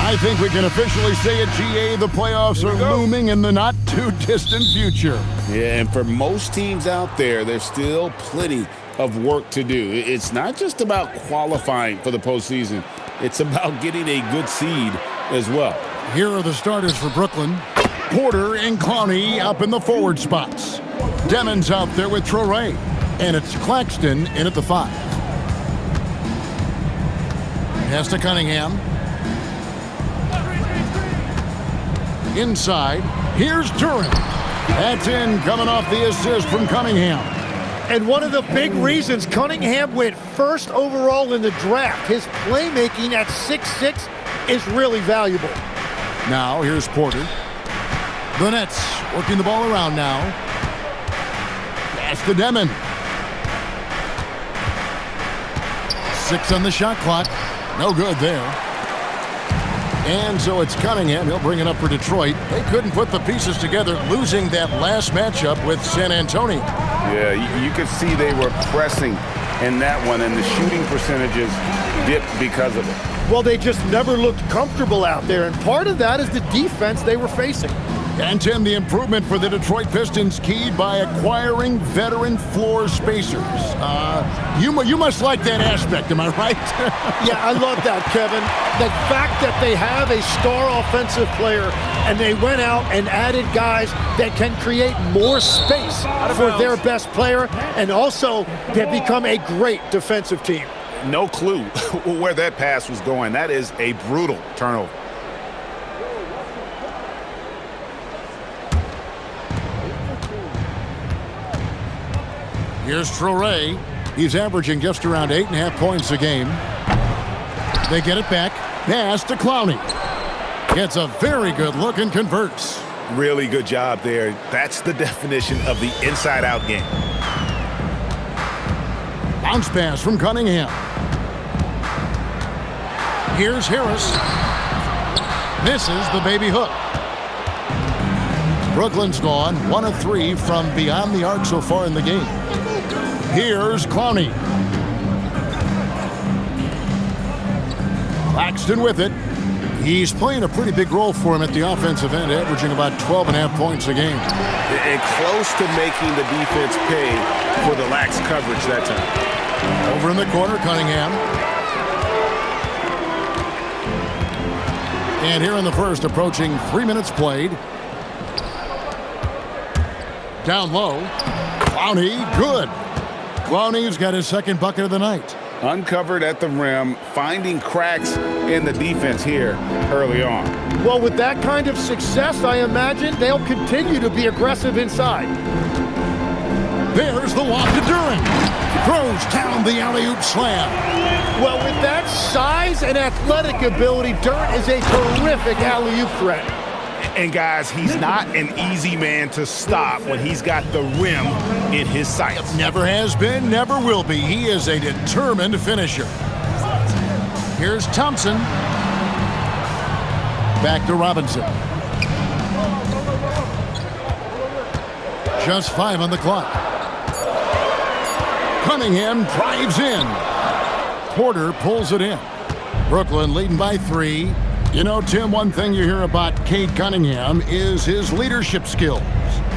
I think we can officially say at GA the playoffs are looming in the not-too-distant future. Yeah, and for most teams out there, there's still plenty of work to do. It's not just about qualifying for the postseason. It's about getting a good seed as well. Here are the starters for Brooklyn. Porter and Clowney up in the forward spots. Demon's out there with Traore. And it's Claxton in at the 5. Pass to Cunningham. Inside, here's Durant. That's in, coming off the assist from Cunningham. And one of the big reasons Cunningham went first overall in the draft, his playmaking at 6'6" is really valuable. Now, here's Porter. The Nets working the ball around now. Pass to Demon. 6 on the shot clock. No good there. And so it's Cunningham. He'll bring it up for Detroit. They couldn't put the pieces together, losing that last matchup with San Antonio. Yeah, you could see they were pressing in that one, and the shooting percentages dipped because of it. Well, they just never looked comfortable out there, and part of that is the defense they were facing. And Tim, the improvement for the Detroit Pistons keyed by acquiring veteran floor spacers. You must like that aspect, am I right? Yeah, I love that, Kevin. The fact that they have a star offensive player and they went out and added guys that can create more space for their best player, and also they've become a great defensive team. No clue where that pass was going. That is a brutal turnover. Here's Traore. He's averaging just around 8.5 points a game. They get it back. Pass to Clowney. Gets a very good look and converts. Really good job there. That's the definition of the inside-out game. Bounce pass from Cunningham. Here's Harris. Misses the baby hook. Brooklyn's gone 1 of 3 from beyond the arc so far in the game. Here's Clowney. Claxton with it. He's playing a pretty big role for him at the offensive end, averaging about 12.5 points a game. And close to making the defense pay for the lax coverage that time. Over in the corner, Cunningham. And here in the first, approaching 3 minutes played. Down low. Clowney, good. Clowney's got his second bucket of the night. Uncovered at the rim, finding cracks in the defense here early on. Well, with that kind of success, I imagine they'll continue to be aggressive inside. There's the lob to Durant. Throws down the alley-oop slam. Well, with that size and athletic ability, Durant is a terrific alley-oop threat. And guys, he's not an easy man to stop when he's got the rim in his sights. Never has been, never will be. He is a determined finisher. Here's Thompson. Back to Robinson. Just 5 on the clock. Cunningham drives in. Porter pulls it in. Brooklyn leading by 3. You know, Tim, one thing you hear about Cade Cunningham is his leadership skills.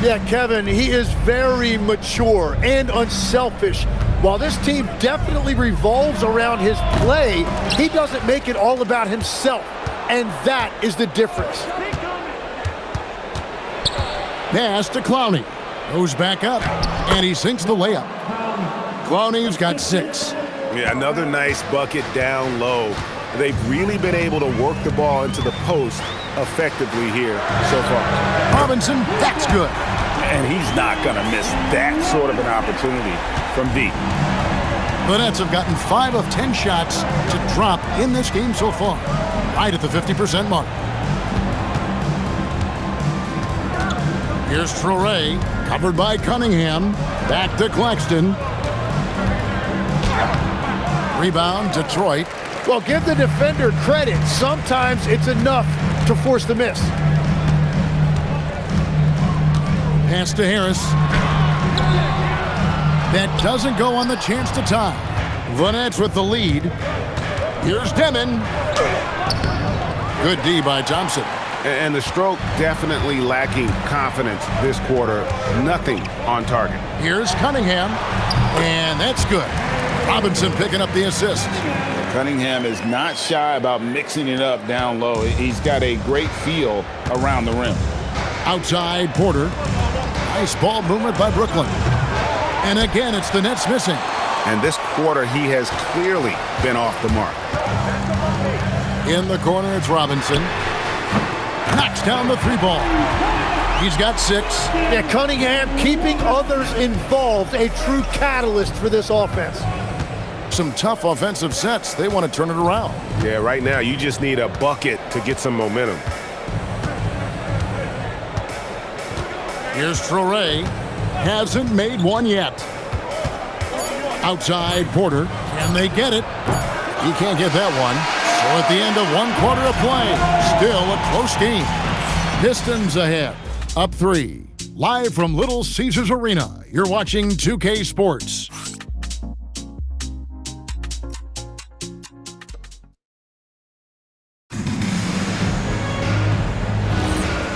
Yeah, Kevin, he is very mature and unselfish. While this team definitely revolves around his play, he doesn't make it all about himself, and that is the difference. Pass to Clowney. Goes back up, and he sinks the layup. Clowney's got 6. Yeah, another nice bucket down low. They've really been able to work the ball into the post effectively here so far. Robinson, that's good. And he's not going to miss that sort of an opportunity from deep. The Nets have gotten 5 of 10 shots to drop in this game so far, right at the 50% mark. Here's Traore, covered by Cunningham. Back to Claxton. Rebound, Detroit. Well, give the defender credit. Sometimes it's enough to force the miss. Pass to Harris. That doesn't go on the chance to tie. The Nets with the lead. Here's Demon. Good D by Thompson. And the stroke definitely lacking confidence this quarter. Nothing on target. Here's Cunningham, and that's good. Robinson picking up the assist. Cunningham is not shy about mixing it up down low. He's got a great feel around the rim. Outside Porter. Nice ball movement by Brooklyn. And again, it's the Nets missing. And this quarter, he has clearly been off the mark. In the corner, it's Robinson. Knocks down the three ball. He's got 6. Yeah, Cunningham keeping others involved, a true catalyst for this offense. Some tough offensive sets. They want to turn it around. Yeah, right now you just need a bucket to get some momentum. Here's Traore. Hasn't made one yet. Outside Porter. Can they get it? He can't get that one. So at the end of 1 quarter of play, still a close game. Pistons ahead, up 3. Live from Little Caesars Arena, you're watching 2K Sports.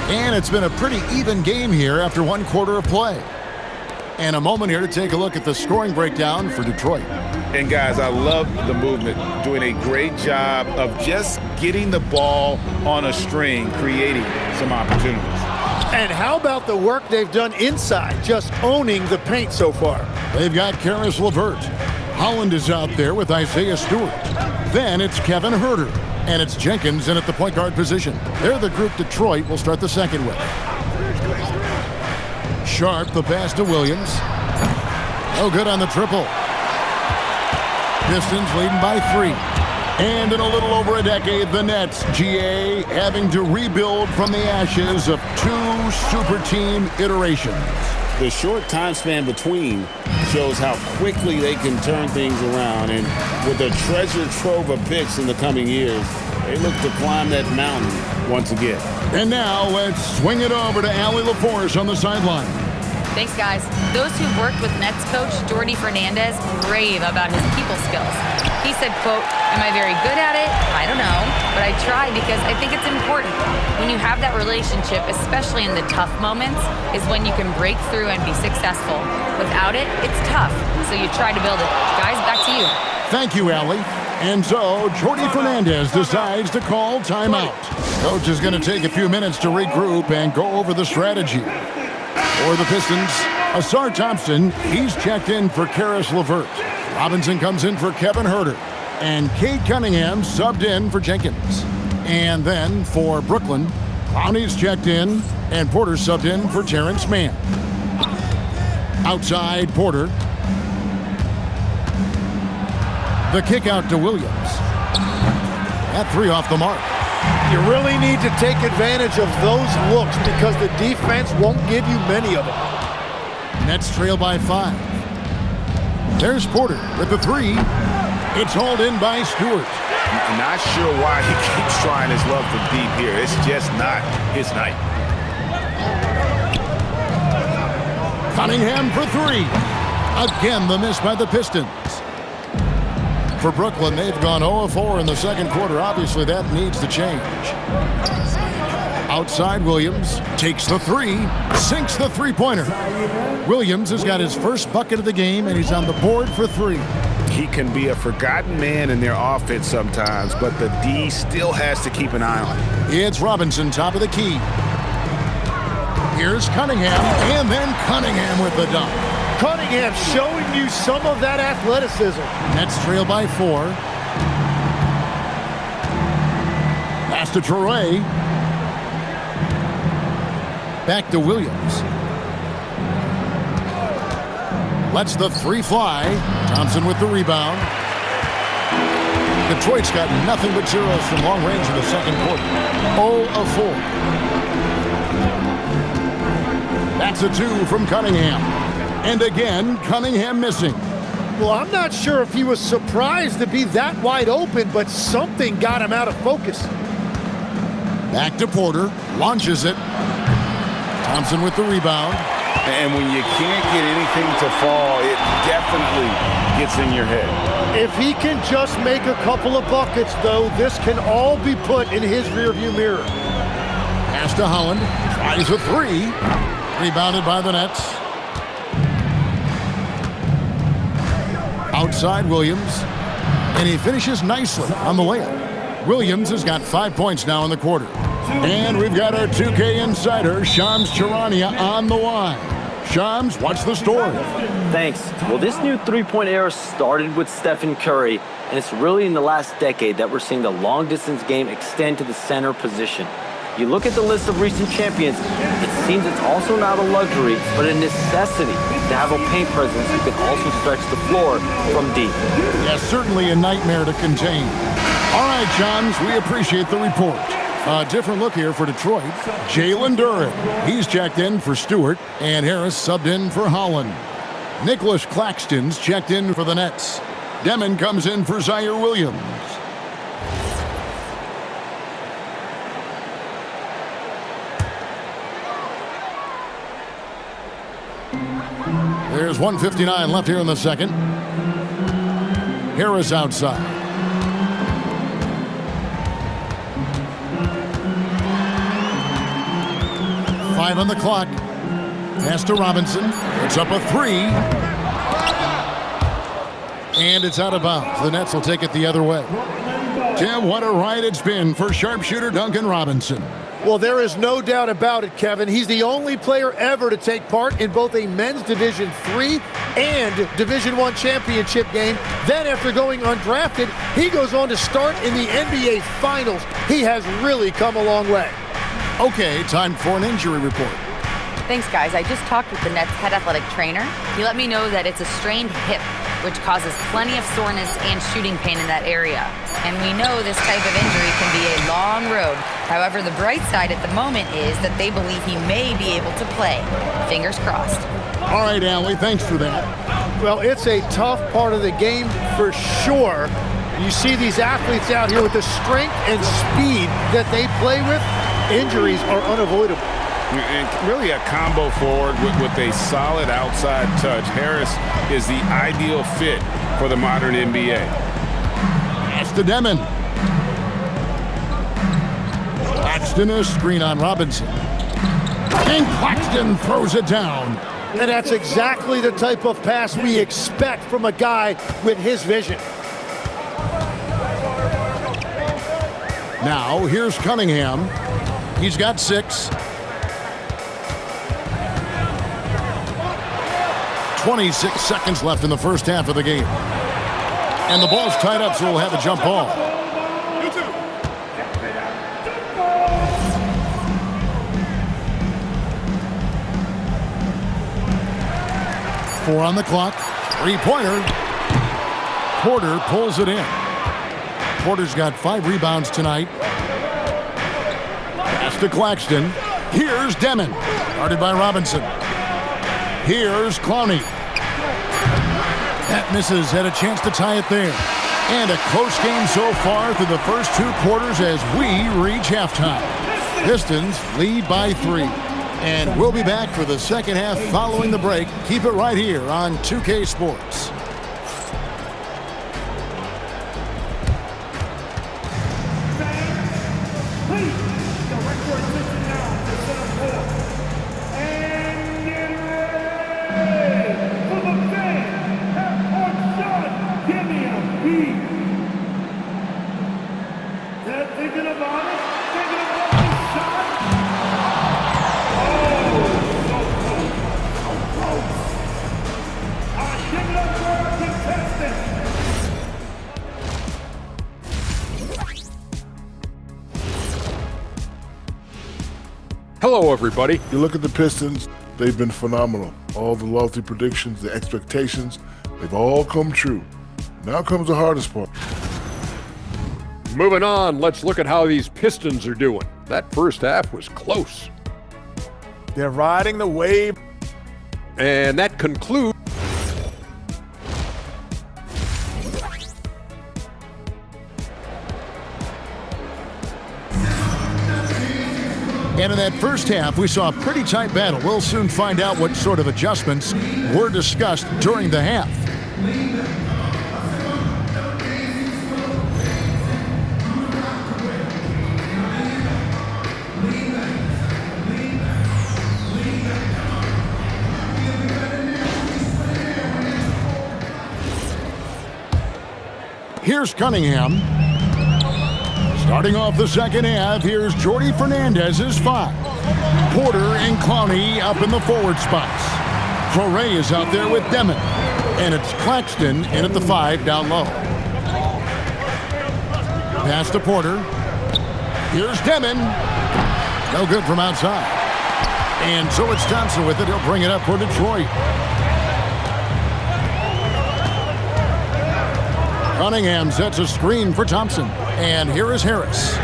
And it's been a pretty even game here after 1 quarter of play. And a moment here to take a look at the scoring breakdown for Detroit. And guys, I love the movement, doing a great job of just getting the ball on a string, creating some opportunities. And how about the work they've done inside, just owning the paint so far? They've got Caris LeVert. Holland is out there with Isaiah Stewart. Then it's Kevin Huerter. And it's Jenkins in at the point guard position. They're the group Detroit will start the second with. Sharp, the pass to Williams. No good on the triple. Pistons leading by 3. And in a little over a decade, the Nets, GA, having to rebuild from the ashes of 2 super team iterations. The short time span between shows how quickly they can turn things around. And with a treasure trove of picks in the coming years, they look to climb that mountain once again. And now let's swing it over to Allie LaForce on the sideline. Thanks, guys. Those who've worked with Nets coach Jordi Fernandez rave about his people skills. He said, quote, "Am I very good at it? I don't know, but I try because I think it's important. When you have that relationship, especially in the tough moments, is when you can break through and be successful. Without it, it's tough, so you try to build it." Guys, back to you. Thank you, Allie. And so, Jordi Fernandez decides to call timeout. Coach is going to take a few minutes to regroup and go over the strategy. For the Pistons, Asar Thompson, he's checked in for Caris LeVert. Robinson comes in for Kevin Huerter. And Cade Cunningham subbed in for Jenkins. And then for Brooklyn, Clowney's checked in, and Porter subbed in for Terrence Mann. Outside Porter. The kick out to Williams. That 3 off the mark. You really need to take advantage of those looks because the defense won't give you many of them. Nets trail by 5. There's Porter with the 3. It's hauled in by Stewart. I'm not sure why he keeps trying his luck from deep here. It's just not his night. Cunningham for 3. Again, the miss by the Pistons. For Brooklyn, they've gone 0-4 in the second quarter. Obviously, that needs to change. Outside, Williams takes the 3, sinks the three-pointer. Williams has got his first bucket of the game, and he's on the board for 3. He can be a forgotten man in their offense sometimes, but the D still has to keep an eye on him. It's Robinson, top of the key. Here's Cunningham, and then Cunningham with the dunk. Cunningham showing you some of that athleticism. Nets trail by 4. Pass to Traore. Back to Williams. Lets the 3 fly. Thompson with the rebound. Detroit's got nothing but zeros from long range in the second quarter. 0 of 4. That's a 2 from Cunningham. And again, Cunningham missing. Well, I'm not sure if he was surprised to be that wide open, but something got him out of focus. Back to Porter. Launches it. Thompson with the rebound. And when you can't get anything to fall, it definitely gets in your head. If he can just make a couple of buckets, though, this can all be put in his rearview mirror. Pass to Holland. Tries a three. Rebounded by the Nets. Outside Williams. And he finishes nicely on the layup. Williams has got 5 points now in the quarter. And we've got our 2K insider, Shams Charania, on the line. Shams, what's the story? Thanks. Well, this new three-point era started with Stephen Curry, and it's really in the last decade that we're seeing the long-distance game extend to the center position. You look at the list of recent champions, it seems it's also not a luxury, but a necessity to have a paint presence who can also stretch the floor from deep. Yes, certainly a nightmare to contain. All right, Shams, we appreciate the report. A different look here for Detroit. Jalen Duren. He's checked in for Stewart, and Harris subbed in for Holland. Nicholas Claxton's checked in for the Nets. Demon comes in for Zaire Williams. There's 1:59 left here in the second. Harris outside. Five on the clock. Pass to Robinson. It's up a three. And it's out of bounds. The Nets will take it the other way. Tim, what a ride it's been for sharpshooter Duncan Robinson. Well, there is no doubt about it, Kevin. He's the only player ever to take part in both a men's Division III and Division I championship game. Then, after going undrafted, he goes on to start in the NBA Finals. He has really come a long way. Okay, time for an injury report. Thanks, guys. I just talked with the Nets head athletic trainer. He let me know that it's a strained hip, which causes plenty of soreness and shooting pain in that area. And we know this type of injury can be a long road. However, the bright side at the moment is that they believe he may be able to play. Fingers crossed. All right, Allie, thanks for that. Well, it's a tough part of the game for sure. You see these athletes out here with the strength and speed that they play with. Injuries are unavoidable. And really a combo forward with a solid outside touch. Harris is the ideal fit for the modern NBA. Pass to Demon. Claxton, a screen on Robinson. And Claxton throws it down. And that's exactly the type of pass we expect from a guy with his vision. Now, here's Cunningham. He's got 6. 26 seconds left in the first half of the game. And the ball's tied up, so we'll have a jump ball. Four on the clock. Three-pointer. Porter pulls it in. Porter's got 5 rebounds tonight. Pass to Claxton. Here's Demon. Guarded by Robinson. Here's Clowney. That misses. Had a chance to tie it there. And a close game so far through the first 2 quarters as we reach halftime. Pistons lead by 3. And we'll be back for the second half following the break. Keep it right here on 2K Sports. Hello, everybody. You look at the Pistons, they've been phenomenal. All the lofty predictions, the expectations, they've all come true. Now comes the hardest part. Moving on, let's look at how these Pistons are doing. That first half was close. They're riding the wave. And that concludes. And in that first half, we saw a pretty tight battle. We'll soon find out what sort of adjustments were discussed during the half. Here's Cunningham. Starting off the second half, here's Jordy Fernandez's 5. Porter and Clowney up in the forward spots. Torrey is out there with Demon. And it's Claxton in at the 5 down low. Pass to Porter. Here's Demon. No good from outside. And so it's Thompson with it. He'll bring it up for Detroit. Cunningham sets a screen for Thompson. And here is Harris.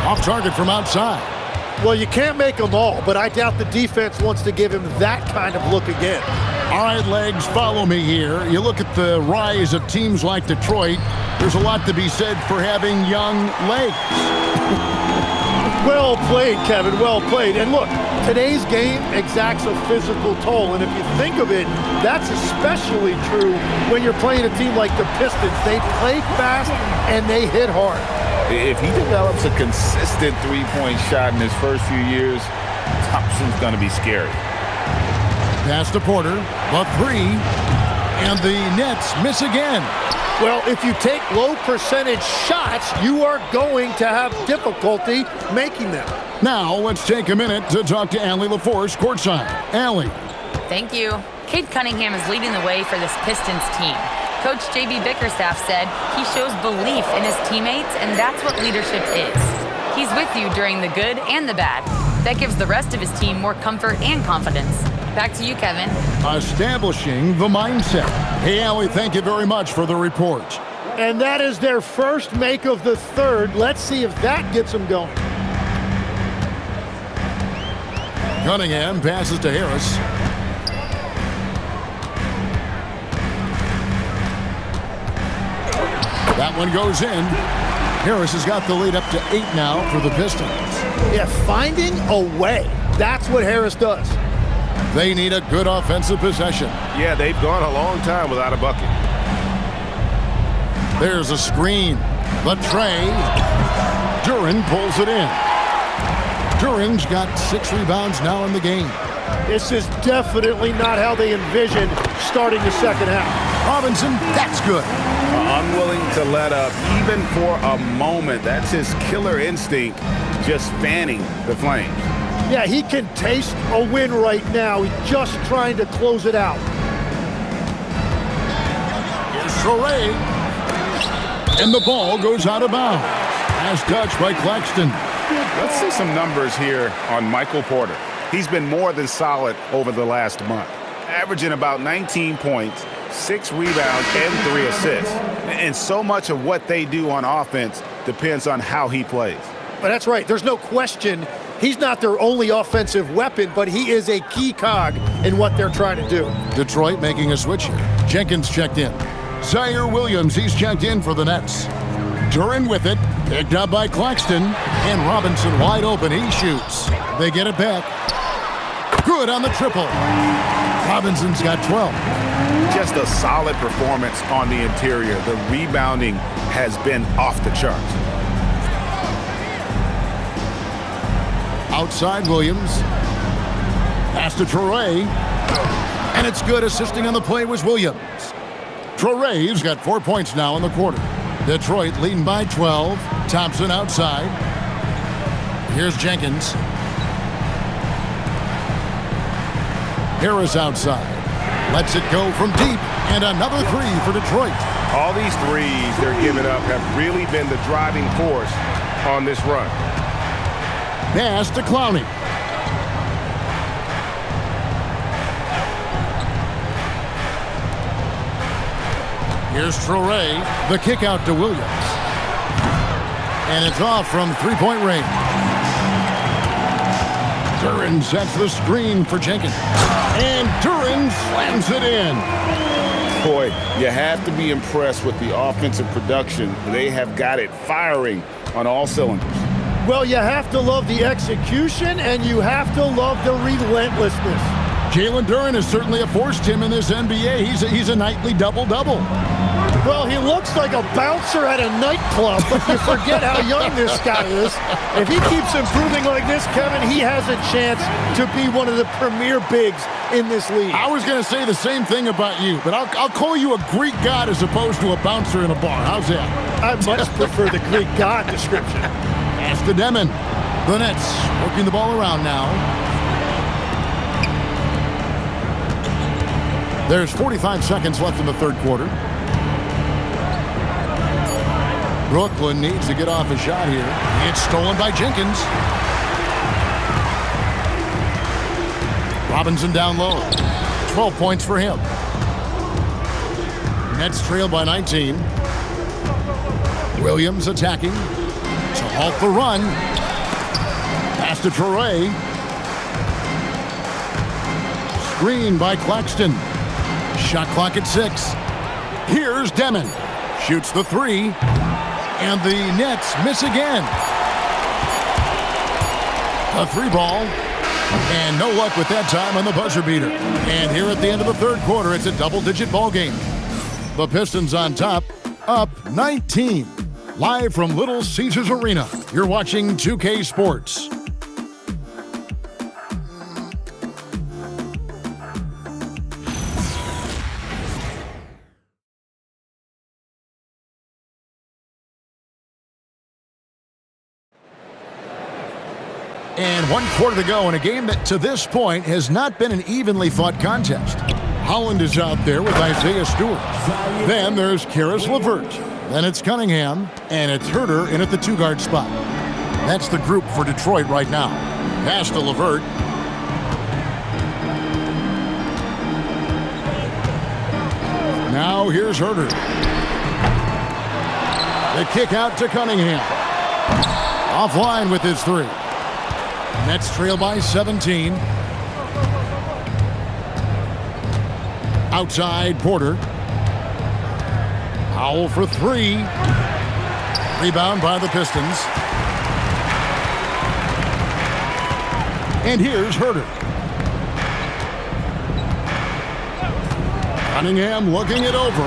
Off target from outside. Well, you can't make them all, but I doubt the defense wants to give him that kind of look again. All right, Legs, follow me here. You look at the rise of teams like Detroit. There's a lot to be said for having young legs. Well played, Kevin, well played. And look, today's game exacts a physical toll. And if you think of it, that's especially true when you're playing a team like the Pistons. They play fast and they hit hard. If he develops a consistent three-point shot in his first few years, Thompson's going to be scary. Pass to Porter, a 3, and the Nets miss again. Well, if you take low percentage shots, you are going to have difficulty making them. Now, let's take a minute to talk to Allie LaForce courtside. Allie. Thank you. Cade Cunningham is leading the way for this Pistons team. Coach J.B. Bickerstaff said he shows belief in his teammates, and that's what leadership is. He's with you during the good and the bad. That gives the rest of his team more comfort and confidence. Back to you, Kevin. Establishing the mindset. Hey, Allie, thank you very much for the report. And that is their first make of the third. Let's see if that gets them going. Cunningham passes to Harris. That one goes in. Harris has got the lead up to 8 now for the Pistons. Yeah, finding a way. That's what Harris does. They need a good offensive possession. Yeah, they've gone a long time without a bucket. There's a screen. The tray. Duren pulls it in. Duren's got 6 rebounds now in the game. This is definitely not how they envisioned starting the second half. Robinson, that's good. Unwilling to let up, even for a moment. That's his killer instinct, just fanning the flames. Yeah, he can taste a win right now. He's just trying to close it out. Here's Torrey. And the ball goes out of bounds. As touched by Claxton. Let's see some numbers here on Michael Porter. He's been more than solid over the last month, averaging about 19 points, 6 rebounds, and 3 assists. And so much of what they do on offense depends on how he plays. But that's right. There's no question he's not their only offensive weapon, but he is a key cog in what they're trying to do. Detroit making a switch here. Jenkins checked in. Zaire Williams, he's checked in for the Nets. Duren with it, picked up by Claxton, and Robinson wide open. He shoots. They get it back. Good on the triple. Robinson's got 12. Just a solid performance on the interior. The rebounding has been off the charts. Outside Williams. Pass to Torrey. And it's good. Assisting on the play was Williams. Torrey's got 4 points now in the quarter. Detroit leading by 12. Thompson outside. Here's Jenkins. Harris outside. Lets it go from deep. And another 3 for Detroit. All these threes they're giving up have really been the driving force on this run. Pass to Clowney. Here's Torrey. The kick out to Williams. And it's off from three-point range. Duren sets the screen for Jenkins. And Duren slams it in. Boy, you have to be impressed with the offensive production. They have got it firing on all cylinders. Well, you have to love the execution, and you have to love the relentlessness. Jalen Duren has certainly forced him in this NBA. He's a nightly double-double. Well, he looks like a bouncer at a nightclub, but you forget how young this guy is. If he keeps improving like this, Kevin, he has a chance to be one of the premier bigs in this league. I was going to say the same thing about you, but I'll call you a Greek god as opposed to a bouncer in a bar. How's that? I much prefer the Greek god description. Pass to Demon. The Nets working the ball around now. There's 45 seconds left in the third quarter. Brooklyn needs to get off a shot here. It's stolen by Jenkins. Robinson down low. 12 points for him. Nets trail by 19. Williams attacking to halt the run. Pass to Traore. Screen by Claxton. Shot clock at 6. Here's Demon. Shoots the 3. And the Nets miss again. A 3 ball. And no luck with that time on the buzzer beater. And here at the end of the third quarter, it's a double-digit ball game. The Pistons on top, up 19. Live from Little Caesars Arena, you're watching 2K Sports. And 1 quarter to go in a game that to this point has not been an evenly fought contest. Holland is out there with Isaiah Stewart. Then there's Karis LeVert. Then it's Cunningham, and it's Herter in at the 2-guard spot. That's the group for Detroit right now. Pass to LeVert. Now here's Herter. The kick out to Cunningham. Offline with his 3. Nets trail by 17. Outside Porter. Powell for 3. Rebound by the Pistons. And here's Herter. Cunningham looking it over.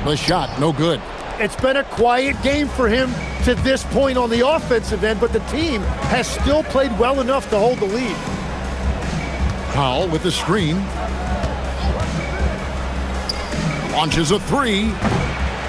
The shot, no good. It's been a quiet game for him to this point on the offensive end, but the team has still played well enough to hold the lead. Powell with the screen. Launches a 3.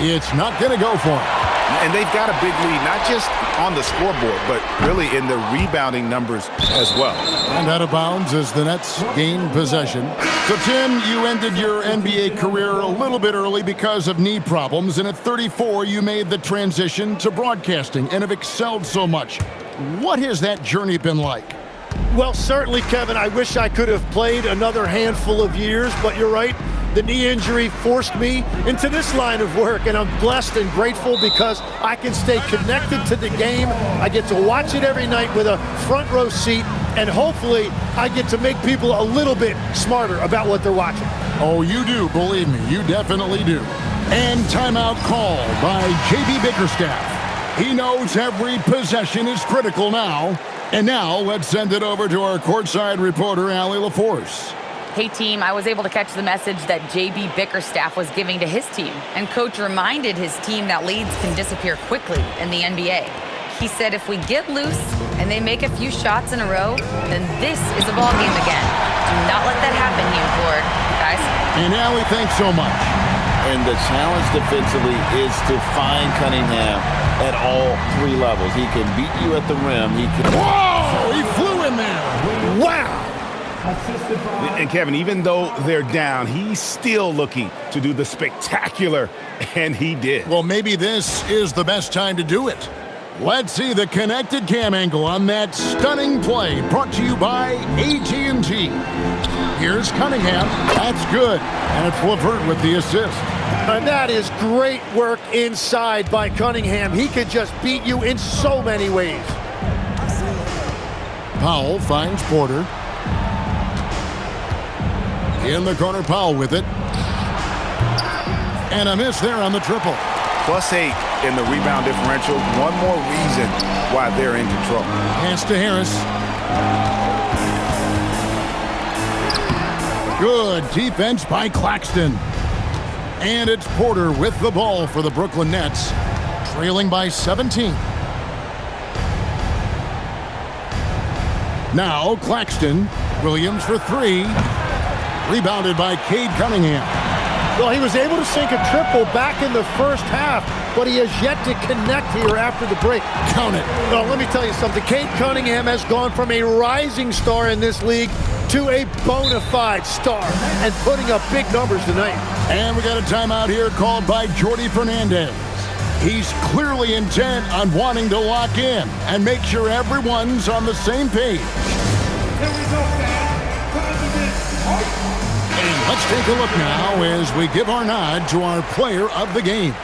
It's not going to go for him. And they've got a big lead, not just on the scoreboard, but really in the rebounding numbers as well. And out of bounds as the Nets gain possession. So, Tim, you ended your NBA career a little bit early because of knee problems, and at 34, you made the transition to broadcasting and have excelled so much. What has that journey been like? Well, certainly, Kevin, I wish I could have played another handful of years, but you're right. The knee injury forced me into this line of work, and I'm blessed and grateful because I can stay connected to the game. I get to watch it every night with a front row seat, and hopefully I get to make people a little bit smarter about what they're watching. Oh, you do, believe me, you definitely do. And timeout call by JB Bickerstaff. He knows every possession is critical now. And now let's send it over to our courtside reporter, Allie LaForce. Hey, team, I was able to catch the message that JB Bickerstaff was giving to his team. And coach reminded his team that leads can disappear quickly in the NBA. He said if we get loose and they make a few shots in a row, then this is a ball game again. Do not let that happen, Ford, guys. And Allie, thanks so much. And the challenge defensively is to find Cunningham at all 3 levels. He can beat you at the rim. He can... Whoa! He flew in there. Wow! And Kevin, even though they're down, he's still looking to do the spectacular, and he did. Well, maybe this is the best time to do it. Let's see the connected cam angle on that stunning play, brought to you by AT&T. Here's Cunningham. That's good. And it's LeVert with the assist. And that is great work inside by Cunningham. He could just beat you in so many ways. Powell finds Porter. In the corner, Powell with it. And a miss there on the triple. +8 in the rebound differential. One more reason why they're in control. Pass to Harris. Good defense by Claxton. And it's Porter with the ball for the Brooklyn Nets, trailing by 17. Now Claxton. Williams for three. Rebounded by Cade Cunningham. Well, he was able to sink a triple back in the first half, but he has yet to connect here after the break. Count it. Well, let me tell you something. Cade Cunningham has gone from a rising star in this league to a bona fide star and putting up big numbers tonight. And we got a timeout here called by Jordi Fernandez. He's clearly intent on wanting to lock in and make sure everyone's on the same page. Here we go, and let's take a look now as we give our nod to our player of the game.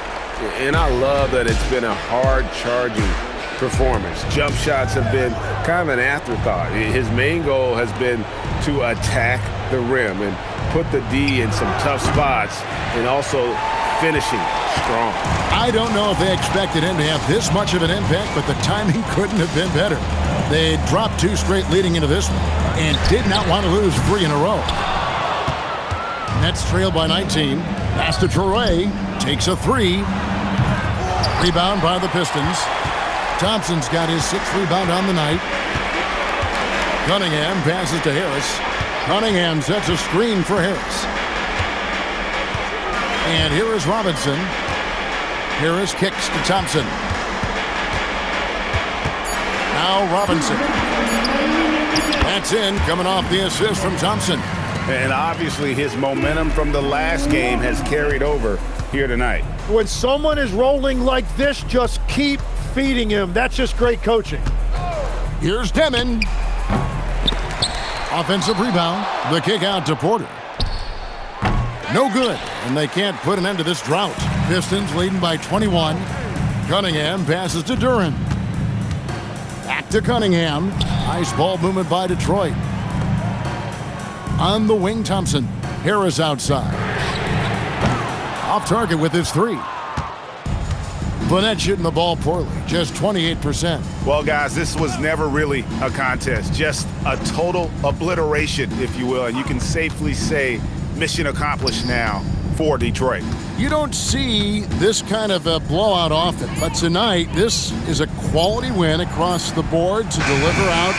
And I love that it's been a hard-charging performance. Jump shots have been kind of an afterthought. His main goal has been to attack the rim and put the D in some tough spots and also finishing strong. I don't know if they expected him to have this much of an impact, but the timing couldn't have been better. They dropped 2 straight leading into this one and did not want to lose 3 in a row. Nets trailed by 19. Pass to Traore. Takes a 3. Rebound by the Pistons. Thompson's got his 6th rebound on the night. Cunningham passes to Harris. Cunningham sets a screen for Harris. And here is Robinson. Harris kicks to Thompson. Now Robinson. That's in, coming off the assist from Thompson. And obviously his momentum from the last game has carried over here tonight. When someone is rolling like this, just keep feeding him. That's just great coaching. Here's Demon. Offensive rebound. The kick out to Porter. No good, and they can't put an end to this drought. Pistons leading by 21. Cunningham passes to Duren. Back to Cunningham. Nice ball movement by Detroit. On the wing, Thompson. Harris outside. Off target with his 3. Burnett shooting the ball poorly, just 28%. Well, guys, this was never really a contest, just a total obliteration, if you will, and you can safely say mission accomplished now for Detroit. You don't see this kind of a blowout often, but tonight this is a quality win across the board to deliver out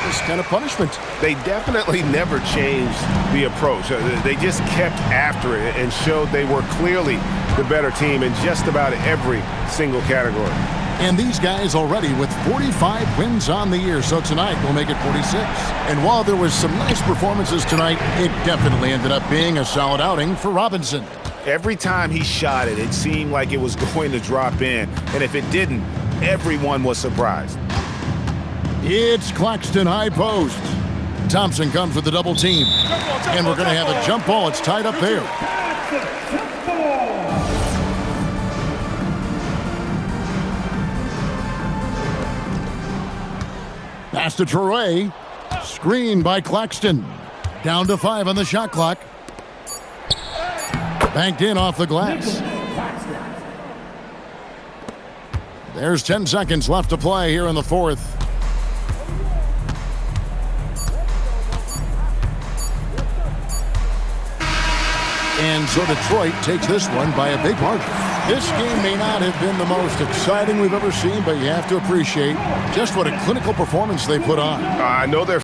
this kind of punishment. They definitely never changed the approach. They just kept after it and showed they were clearly the better team in just about every single category. And these guys already with 45 wins on the year, so tonight will make it 46. And while there was some nice performances tonight, it definitely ended up being a solid outing for Robinson. Every time he shot it, it seemed like it was going to drop in. And if it didn't, everyone was surprised. It's Claxton high post. Thompson comes with the double team. And we're going to have a jump ball. It's tied up there. Pass to Traore. Screen by Claxton. Down to 5 on the shot clock. Banked in off the glass. There's 10 seconds left to play here in the 4th. And so Detroit takes this one by a big margin. This game may not have been the most exciting we've ever seen, but you have to appreciate just what a clinical performance they put on. I know they're